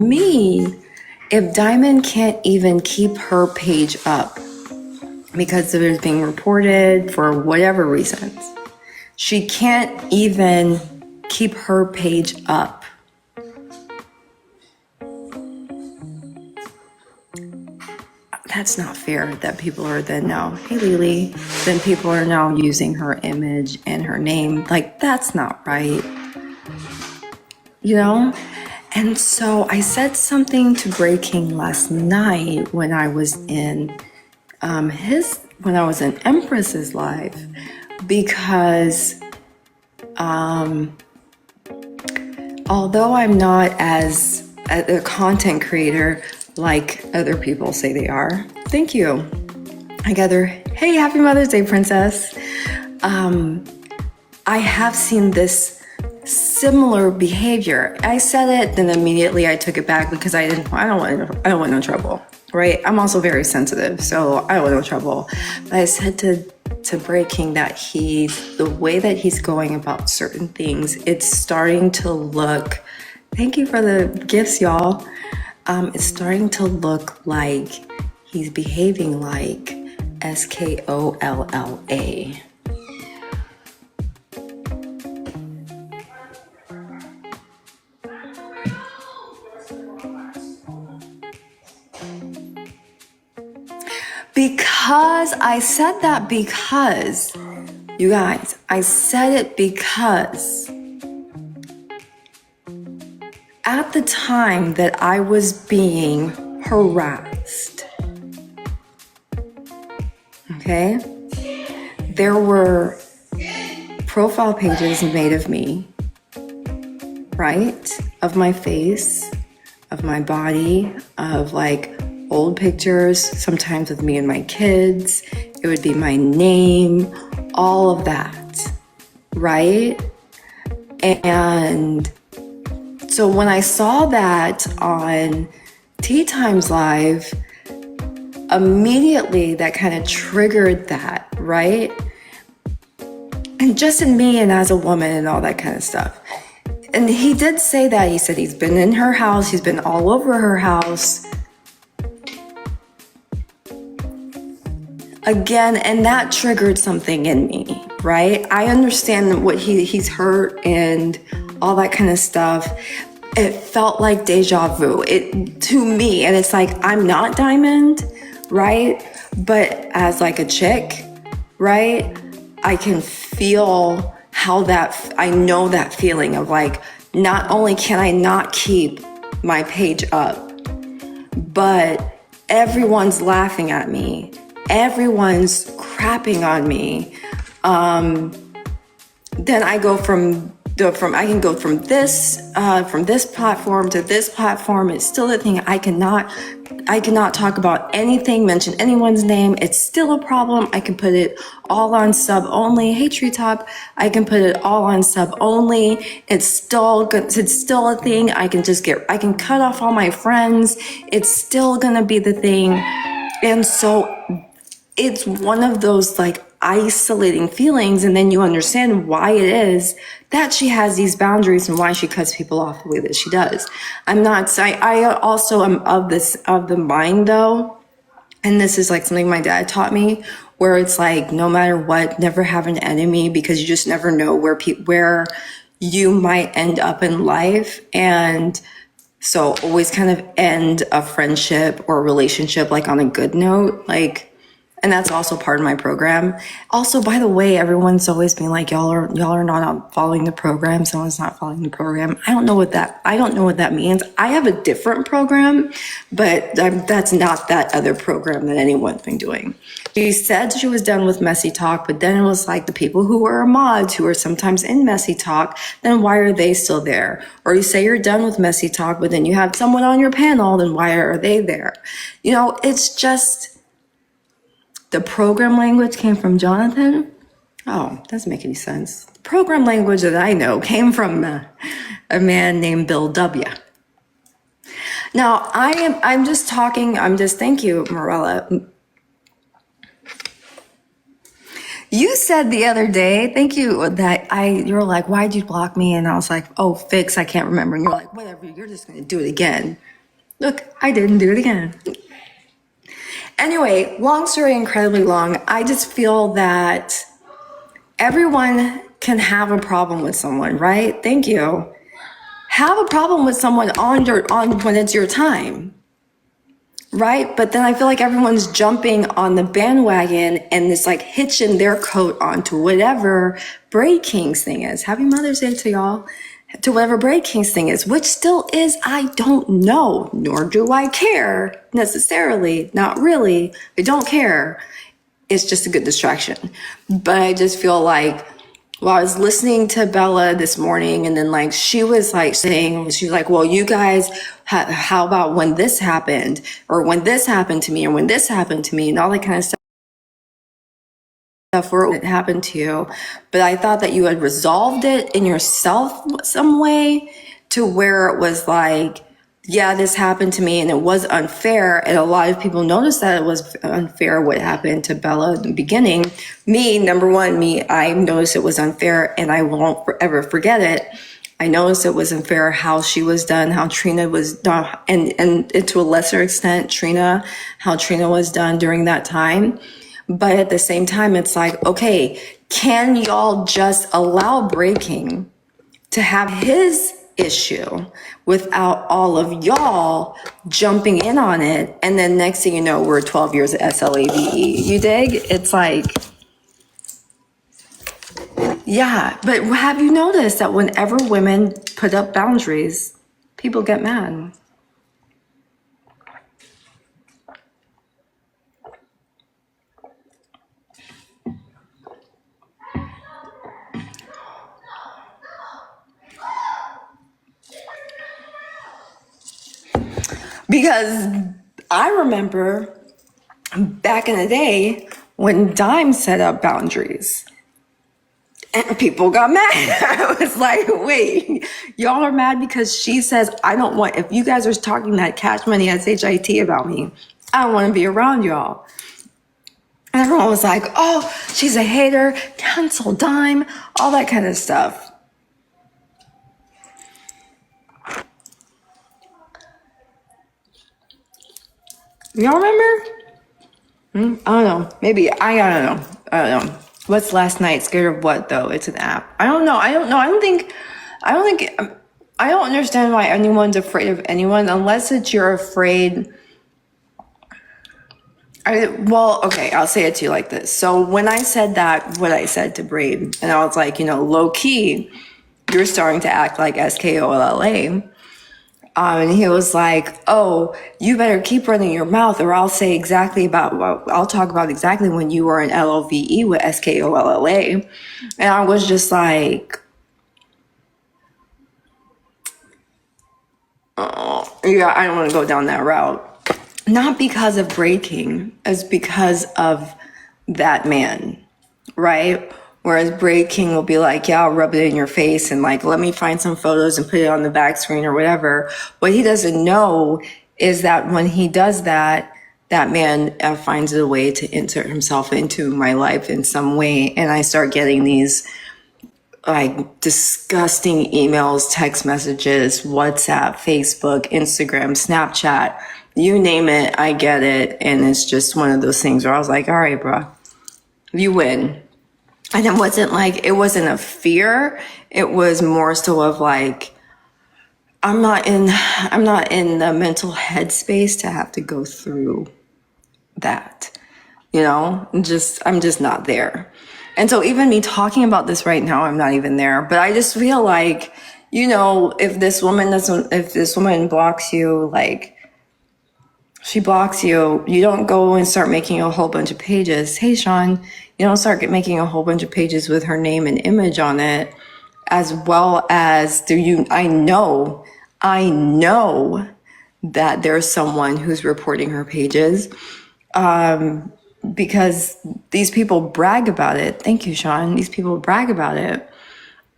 me, if Diamond can't even keep her page up because it was being reported for whatever reasons, she can't even keep her page up. That's not fair that people are then now, hey Lily, then people are now using her image and her name. Like, that's not right. You know? And so I said something to Gray King last night when I was in Empress's live, because although I'm not as a content creator like other people say they are, thank you. I gather, hey, happy Mother's Day, princess. I have seen this similar behavior. I said it, then immediately I took it back because I don't want no trouble, right? I'm also very sensitive, so I don't want no trouble. But I said to Breaking that the way that he's going about certain things, it's starting to look, thank you for the gifts, y'all. It's starting to look like he's behaving like SKOLLA. Because I said that because, you guys, I said it because at the time that I was being harassed, okay, there were profile pages made of me, right? Of my face, of my body, of like old pictures, sometimes with me and my kids. It would be my name, all of that, right? And so when I saw that on Tea Times Live, immediately that kind of triggered that, right? And just in me and as a woman and all that kind of stuff. And he did say that. He said he's been in her house, he's been all over her house. Again, and that triggered something in me, right? I understand what he's hurt and all that kind of stuff. It felt like deja vu to me. And it's like, I'm not Diamond, right? But as like a chick, right? I can feel I know that feeling of like, not only can I not keep my page up, but everyone's laughing at me. Everyone's crapping on me. Then I go I can go from this platform to this platform. It's still a thing. I cannot talk about anything, mention anyone's name. It's still a problem. I can put it all on sub only. Hey, Treetop, I can put it all on sub only. It's still a thing. I can cut off all my friends. It's still gonna be the thing. And so it's one of those like isolating feelings, and then you understand why it is that she has these boundaries and why she cuts people off the way that she does. I also am of the mind though, and this is like something my dad taught me, where it's like, no matter what, never have an enemy, because you just never know where you might end up in life. And so always kind of end a friendship or a relationship like on a good note, like. And that's also part of my program. Also, by the way, everyone's always being like, y'all are not following the program. Someone's not following the program. I don't know what that means. I have a different program, but that's not that other program that anyone's been doing. She said she was done with Messy Talk, but then it was like the people who are mods, who are sometimes in Messy Talk, then why are they still there? Or you say you're done with Messy Talk, but then you have someone on your panel, then why are they there? You know, it's just, the program language came from Jonathan. Oh, doesn't make any sense. The program language that I know came from a man named Bill W. Now, thank you, Morella. You said the other day, thank you, that you were like, why'd you block me? And I was like, oh, fix, I can't remember. And you're like, whatever, you're just going to do it again. Look, I didn't do it again. Anyway, long story, incredibly long. I just feel that everyone can have a problem with someone, right? Thank you. Have a problem with someone on when it's your time, right? But then I feel like everyone's jumping on the bandwagon and it's like hitching their coat onto whatever Braid King's thing is. Happy Mother's Day to y'all. To whatever Braid King's thing is, which still is, I don't know, nor do I care necessarily. Not really. I don't care. It's just a good distraction. But I just feel like, well, I was listening to Bella this morning, and then like she was like saying, she's like, well, you guys, how about when this happened, or when this happened to me, or when this happened to me, and all that kind of stuff where it happened to you. But I thought that you had resolved it in yourself some way to where it was like, yeah, this happened to me and it was unfair. And a lot of people noticed that it was unfair what happened to Bella in the beginning. Number one, I noticed it was unfair and I won't ever forget it. I noticed it was unfair how she was done, how Trina was done, and to a lesser extent, how Trina was done during that time. But at the same time, it's like, okay, can y'all just allow Braid King to have his issue without all of y'all jumping in on it? And then next thing you know, we're 12 years at SLAVE. You dig? It's like, yeah. But have you noticed that whenever women put up boundaries, people get mad? Because I remember back in the day when Dime set up boundaries and people got mad. I was like, wait, y'all are mad because she says, if you guys are talking that cash money SHIT about me, I don't want to be around y'all. And everyone was like, oh, she's a hater, cancel Dime, all that kind of stuff. Y'all remember? I don't know. Maybe I don't know. What's last night? Scared of what though? It's an app. I don't know. I don't understand why anyone's afraid of anyone unless it's you're afraid. Okay, I'll say it to you like this. So when I said that, what I said to Braid, and I was like, low key, you're starting to act like SKOLLA. And he was like, oh, you better keep running your mouth or I'll talk about exactly when you were in LOVE with SKOLLA. And I was just like, oh, yeah, I don't want to go down that route. Not because of Braid King, it's because of that man, right? Whereas Braid King will be like, yeah, I'll rub it in your face and like, let me find some photos and put it on the back screen or whatever. What he doesn't know is that when he does that, that man finds a way to insert himself into my life in some way. And I start getting these like disgusting emails, text messages, WhatsApp, Facebook, Instagram, Snapchat, you name it, I get it. And it's just one of those things where I was like, all right, bro, you win. And it wasn't a fear. It was more so of like, I'm not in the mental headspace to have to go through that. I'm just not there. And so even me talking about this right now, I'm not even there. But I just feel like, if this woman blocks you, like, she blocks you, you don't go and start making a whole bunch of pages. Hey, Sean, you don't start making a whole bunch of pages with her name and image on it, as well as I know that there's someone who's reporting her pages, because these people brag about it. Thank you, Sean. These people brag about it.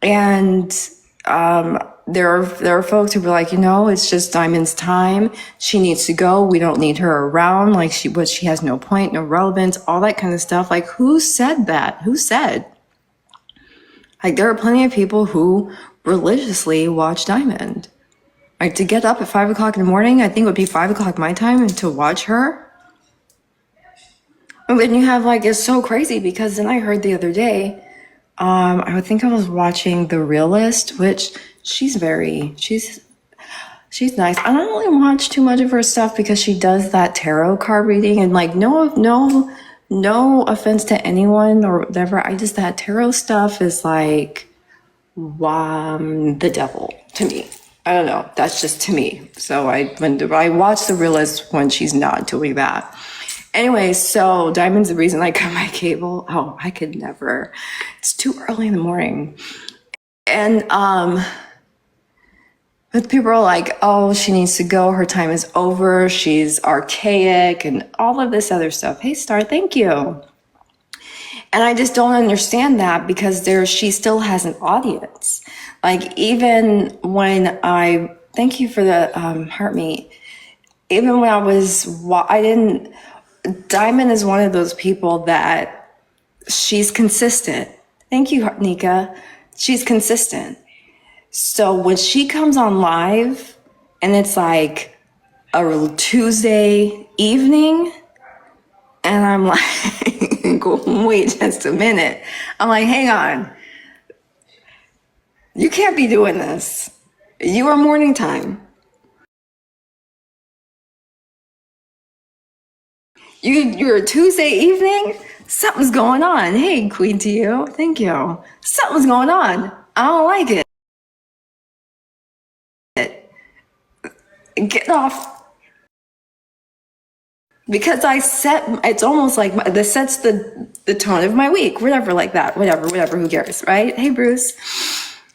And there are folks who were like, it's just Diamond's time. She needs to go. We don't need her around. Like she has no point, no relevance, all that kind of stuff. Like, who said that? Who said? Like, there are plenty of people who religiously watch Diamond. Like, to get up at 5 o'clock in the morning, I think it would be 5 o'clock my time, and to watch her. And then you have like, it's so crazy because then I heard the other day, I would think I was watching The Realist, which she's nice. I don't really watch too much of her stuff because she does that tarot card reading, and like, no offense to anyone or whatever. That tarot stuff is like, the devil to me. I don't know. That's just to me. So when I watch The Realist when she's not doing that. Anyway, so Diamond's the reason I cut my cable. Oh, I could never. It's too early in the morning. And but people are like, oh, she needs to go. Her time is over. She's archaic and all of this other stuff. Hey, Star, thank you. And I just don't understand that because she still has an audience. Like, even when thank you for the heart meet. Even when Diamond is one of those people that she's consistent. Thank you, Nika. She's consistent. So when she comes on live and it's like a Tuesday evening, and I'm like, wait just a minute. I'm like, hang on. You can't be doing this. You are morning time. You're a Tuesday evening? Something's going on. Hey, Queen to you. Thank you. Something's going on. I don't like it. Get off. Because it's almost like this sets the tone of my week. Whatever, like that. Whatever, who cares, right? Hey, Bruce.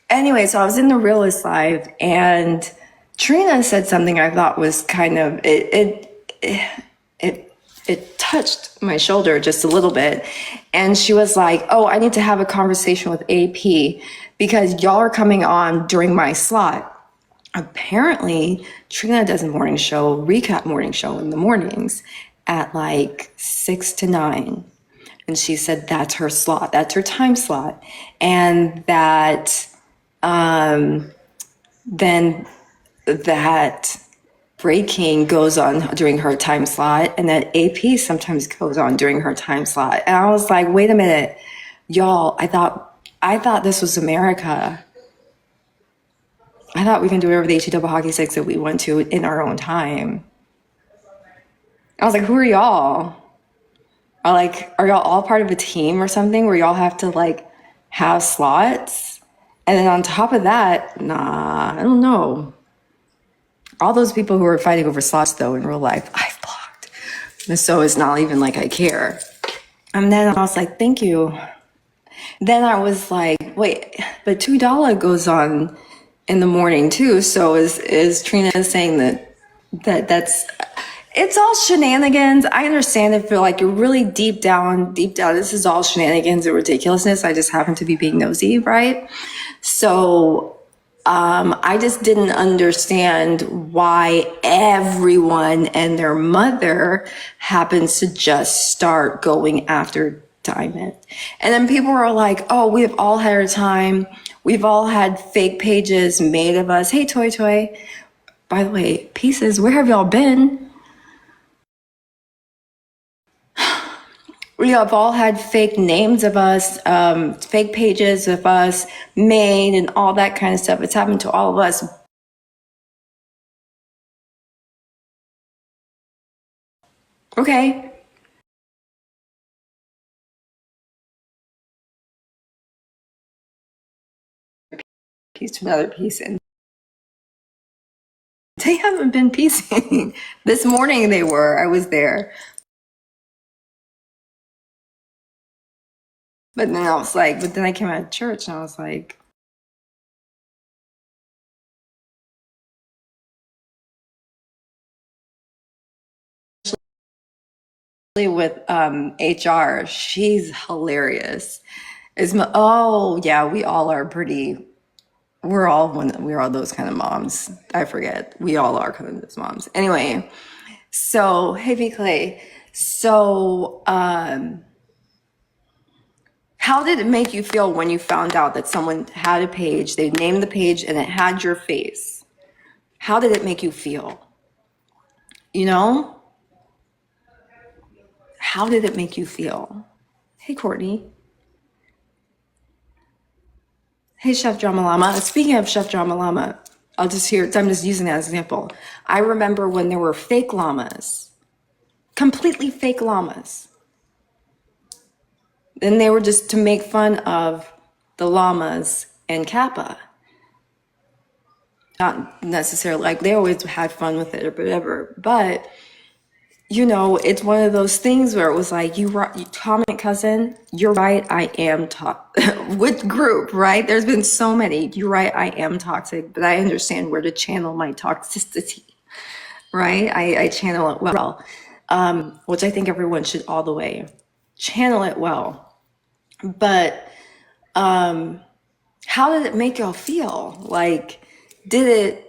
Anyway, so I was in The Realist Live, and Trina said something I thought was kind of, it touched my shoulder just a little bit. And she was like, oh, I need to have a conversation with AP because y'all are coming on during my slot. Apparently, Trina does a recap morning show in the mornings at like 6 to 9. And she said that's her slot, that's her time slot. And that then that breaking goes on during her time slot, and that AP sometimes goes on during her time slot. And I was like, wait a minute, y'all, I thought this was America. I thought we can do whatever the HE hockey sticks that we want to in our own time. I was like, who are y'all? Are y'all all part of a team or something where y'all have to like have slots? And then on top of that, nah, I don't know. All those people who are fighting over slots, though, in real life, I've blocked. And so it's not even like I care. And then I was like, thank you. Then I was like, wait, but $2 goes on in the morning too. So is Trina saying that's it's all shenanigans? I understand if you're like, you're really deep down, this is all shenanigans and ridiculousness. I just happen to be being nosy, right? So I just didn't understand why everyone and their mother happens to just start going after Diamond. And then people are like, oh, we've all had our time. We've all had fake pages made of us. Hey, Toy Toy. By the way, Pieces, where have y'all been? We have all had fake names of us, fake pages of us made and all that kind of stuff. It's happened to all of us. Okay. Piece to another piece. And they haven't been piecing. This morning they were. I was there. But then I was like, but then I came out of church and I was like, with HR, she's hilarious. Oh yeah, we all are pretty we're all those kind of moms. I forget. We all are kind of those moms. Anyway, so hey V Clay. So how did it make you feel when you found out that someone had a page, they named the page and it had your face? How did it make you feel? You know? How did it make you feel? Hey, Courtney. Hey, Chef Drama Llama. Speaking of Chef Drama Llama, I'm just using that as an example. I remember when there were fake llamas, completely fake llamas. And they were just to make fun of the llamas and Kappa. Not necessarily, like they always had fun with it or whatever, but you know, it's one of those things where it was like, you comment cousin, you're right, I am with group, right? There's been so many, you're right, I am toxic, but I understand where to channel my toxicity, right? I channel it well, which I think everyone should all the way channel it well. But how did it make y'all feel? Like, did it,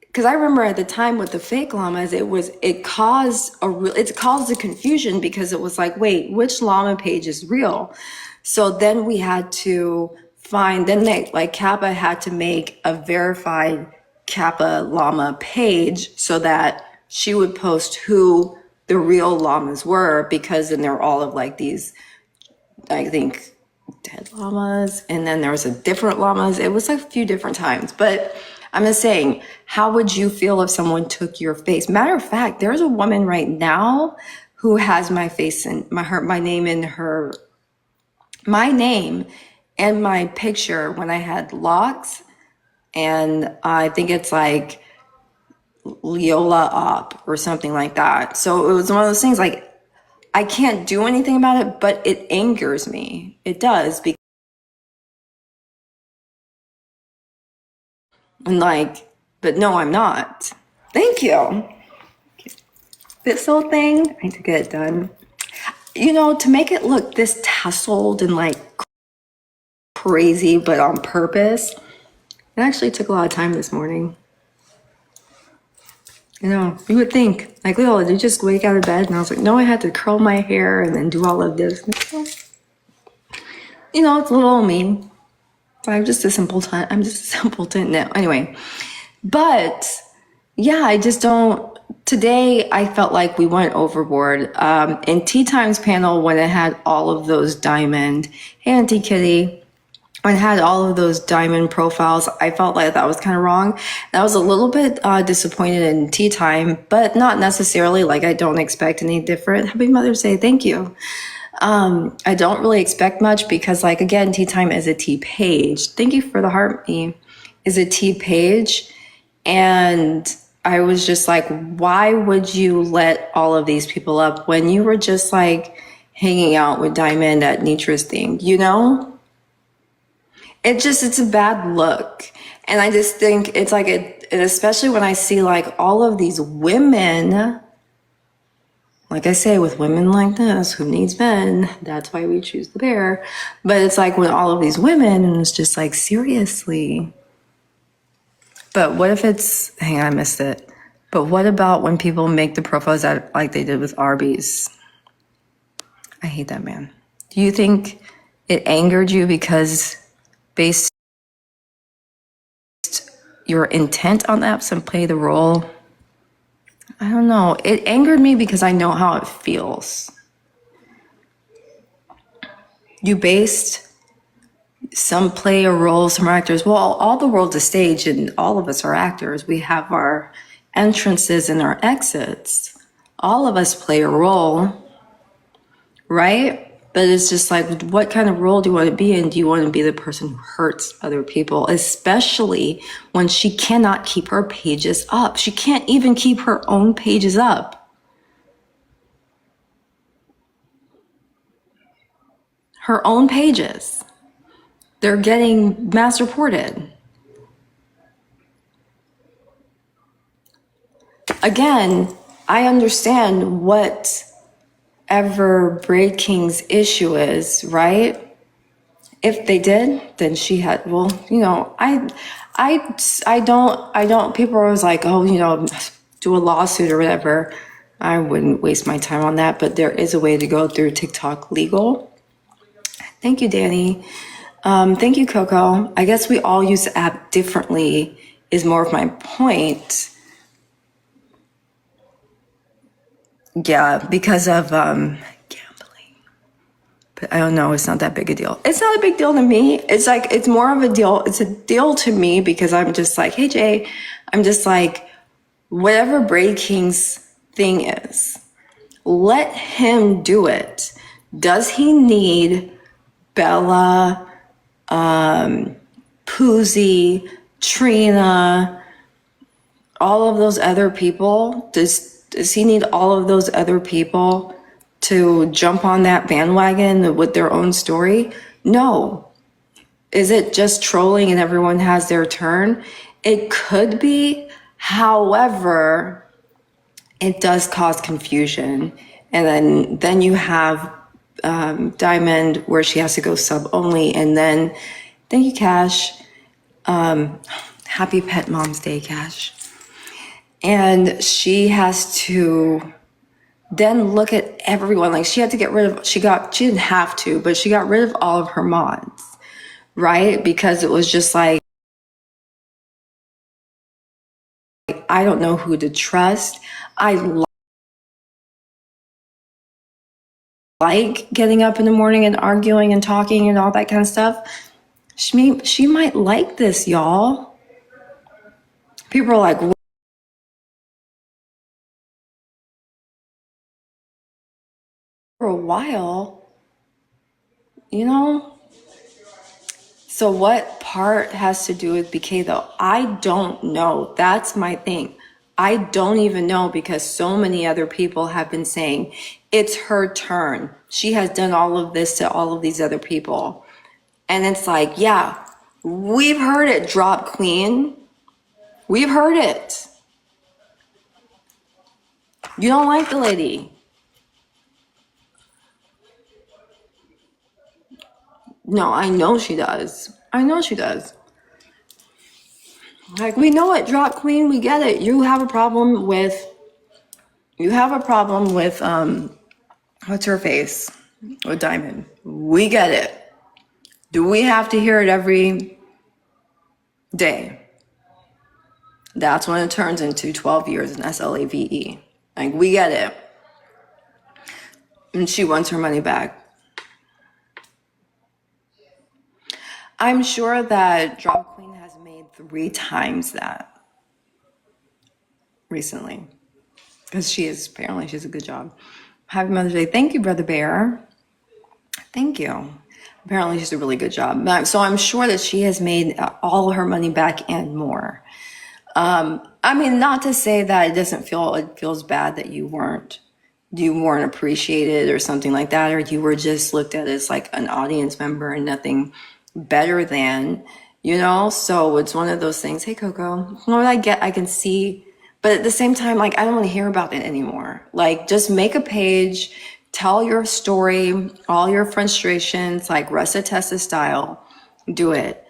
because I remember at the time with the fake llamas, it caused a confusion because it was like, wait, which llama page is real? So then we had to Kappa had to make a verified Kappa llama page so that she would post who the real llamas were, because then they're all of like these, I think, dead llamas, and then there was a different llamas. It was a few different times, but I'm just saying, how would you feel if someone took your face? Matter of fact, there's a woman right now who has my face and my name and my picture when I had locks, and I think it's like Leola up or something like that. So it was one of those things like, I can't do anything about it, but it angers me. It does. And like, but no, I'm not. Thank you. This whole thing, I need to get it done. You know, to make it look this tasseled and like crazy, but on purpose, it actually took a lot of time this morning. You know, you would think, like, Leola, did you just wake out of bed? And I was like, no, I had to curl my hair and then do all of this. You know, it's a little mean. I'm just a simpleton. I'm just a simpleton now. Anyway, but yeah, I just don't. Today, I felt like we went overboard. In Tea Time's panel, when it had all of those diamond, hey, Auntie Kitty, when it had all of those diamond profiles, I felt like that was kind of wrong. And I was a little bit disappointed in Tea Time, but not necessarily. Like, I don't expect any different. Happy Mother's Day. Thank you. I don't really expect much because, like, again, Tea Time is a tea page. Thank you for the heart, me. Is a tea page. And I was just like, why would you let all of these people up when you were just like hanging out with Diamond at Nitra's thing, you know? It's a bad look. And I just think it's like, and especially when I see like all of these women, like I say, with women like this, who needs men? That's why we choose the bear. But it's like with all of these women, and it's just like, seriously. But what if it's, hang on, I missed it. But what about when people make the profiles that, like they did with Arby's? I hate that, man. Do you think it angered you because based your intent on apps and play the role? I don't know. It angered me because I know how it feels. You based, some play a role, some are actors. Well, all the world's a stage and all of us are actors. We have our entrances and our exits. All of us play a role, right? But it's just like, what kind of role do you want to be in? Do you want to be the person who hurts other people? Especially when she cannot keep her pages up. She can't even keep her own pages up. Her own pages. They're getting mass reported. Again, I understand whatever Braid King's issue is, right? If they did, then she had, well, you know, I don't, people are always like, oh, do a lawsuit or whatever. I wouldn't waste my time on that, but there is a way to go through TikTok legal. Thank you, Danny. Thank you, Coco. I guess we all use the app differently is more of my point. Yeah, because of gambling. But I don't know, it's not that big a deal. It's not a big deal to me. It's like, it's more of a deal. It's a deal to me because I'm just like, hey, Jay, I'm just like, whatever Brady King's thing is, let him do it. Does he need Bella, Poozy, Trina, all of those other people? Does he need all of those other people to jump on that bandwagon with their own story? No. Is it just trolling and everyone has their turn? It could be. However, it does cause confusion. And then you have Diamond where she has to go sub only. And then, thank you, Cash. Happy Pet Mom's Day, Cash. And she has to then look at everyone. Like she had to get rid of, she didn't have to, but she got rid of all of her mods, right? Because it was just like, I don't know who to trust. I like getting up in the morning and arguing and talking and all that kind of stuff. She might like this, y'all. People are like, for a while, So what part has to do with BK though? I don't know. That's my thing. I don't even know because so many other people have been saying it's her turn. She has done all of this to all of these other people. And it's like, yeah, we've heard it, drop queen. We've heard it. You don't like the lady. No, I know she does. I know she does. Like, we know it, drop queen, we get it. You have a problem with, what's her face? With Diamond. We get it. Do we have to hear it every day? That's when it turns into 12 years in SLAVE. Like, we get it. And she wants her money back. I'm sure that Drop Queen has made 3 times that recently. Because apparently she's a good job. Happy Mother's Day. Thank you, Brother Bear. Thank you. Apparently she's a really good job. So I'm sure that she has made all her money back and more. I mean, not to say that it feels bad that you weren't appreciated or something like that, or you were just looked at as like an audience member and nothing better than, so it's one of those things. Hey, Coco, what I can see, but at the same time, like, I don't want to hear about it anymore. Like, just make a page, tell your story, all your frustrations, like Russa Tessa style, do it.